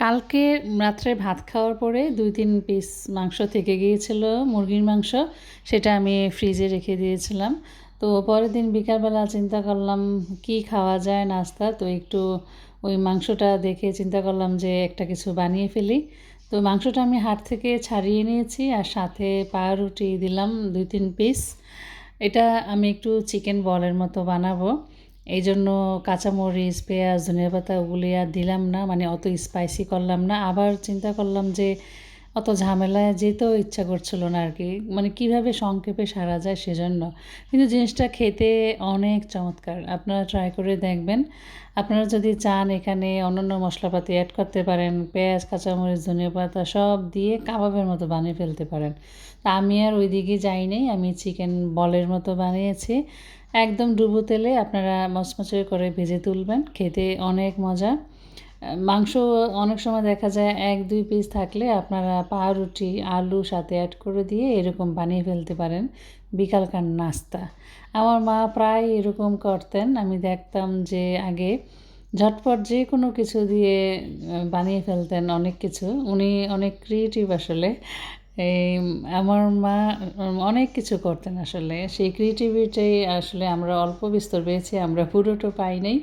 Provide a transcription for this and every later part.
কালকে রাত্রে ভাত খাওয়ার পরে ২-৩ পিস মাংস থেকে গিয়েছিল, মুরগির মাংস। সেটা আমি ফ্রিজে রেখে দিয়েছিলাম। তো পরের দিন বিকালবেলা চিন্তা করলাম কি খাওয়া যায় নাস্তা। তো একটু ওই মাংসটা দেখে চিন্তা করলাম যে একটা কিছু বানিয়ে ফেলি। তো মাংসটা আমি হাট থেকে ছাড়িয়ে নিয়েছি আর সাথে পাউরুটি দিলাম ২-৩ পিস। এটা আমি একটু চিকেন বলের মতো বানাবো। এইজন্য কাঁচামরিচ, পেঁয়াজ, ধনিয়াপাতা ওগুলি আর দিলাম না, মানে অত স্পাইসি করলাম না। আবার চিন্তা করলাম যে অত ঝামেলায় যেতেও ইচ্ছা করছিল না আর কি, মানে কীভাবে সংক্ষেপে সারা যায় সেজন্য। কিন্তু জিনিসটা খেতে অনেক চমৎকার, আপনারা ট্রাই করে দেখবেন। আপনারা যদি চান এখানে অন্যান্য মশলাপাতি অ্যাড করতে পারেন, পেঁয়াজ, কাঁচামরিচ, ধনিয়াপাতা সব দিয়ে কাবাবের মতো বানিয়ে ফেলতে পারেন। তা আমি আর ওই দিকে যাই নাই, আমি চিকেন বলের মতো বানিয়েছি। একদম ডুবো তেলে আপনারা মচমচে করে ভেজে তুলবেন, খেতে অনেক মজা। মাংস অনেক সময় দেখা যায় ১-২ পিস থাকলে আপনারা পাউরুটি, আলু সাথে অ্যাড করে দিয়ে এরকম বানিয়ে ফেলতে পারেন বিকালকার নাস্তা। আমার মা প্রায় এরকম করতেন, আমি দেখতাম যে আগে ঝটপট যে কোনো কিছু দিয়ে বানিয়ে ফেলতেন অনেক কিছু। উনি অনেক ক্রিয়েটিভ আসলে। এই আমার মা অনেক কিছু করতেন আসলে। সেই ক্রিয়েটিভিটি আসলে আমরা অল্প বিস্তর পেয়েছি, আমরা পুরোটা পাই নাই।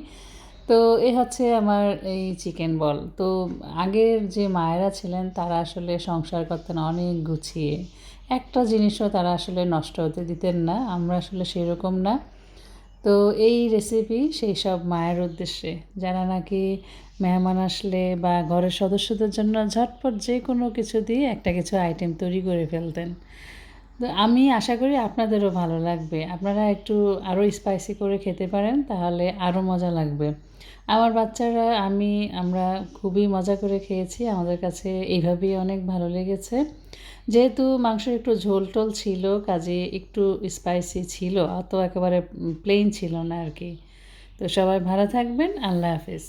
তো হচ্ছে আমার এই চিকেন বল। তো আগের যে মায়েরা ছিলেন তারা আসলে সংসার করতেন অনেক গুছিয়ে। একটা জিনিসও তারা আসলে নষ্ট হতে দিতেন না। আমরা আসলে সেরকম না। তো এই রেসিপি সেই সব মায়ের উদ্দেশ্যে, যারা নাকি মেহমান আসলে বা ঘরের সদস্যদের জন্য ঝটপট যে কোনো কিছু দিয়ে একটা কিছু আইটেম তৈরি করে ফেলতেন। তো আমি আশা করি আপনাদেরও ভালো লাগবে। আপনারা একটু আরও স্পাইসি করে খেতে পারেন, তাহলে আরও মজা লাগবে। আমার বাচ্চারা আমরা খুবই মজা করে খেয়েছি। আমাদের কাছে এইভাবেই অনেক ভালো লেগেছে। যেহেতু মাংসের একটু ঝোল-টোল ছিল, কাজেই একটু স্পাইসি ছিল। অত একেবারে প্লেন ছিল না আর কি। তো সবাই ভালো থাকবেন। আল্লাহ হাফেজ।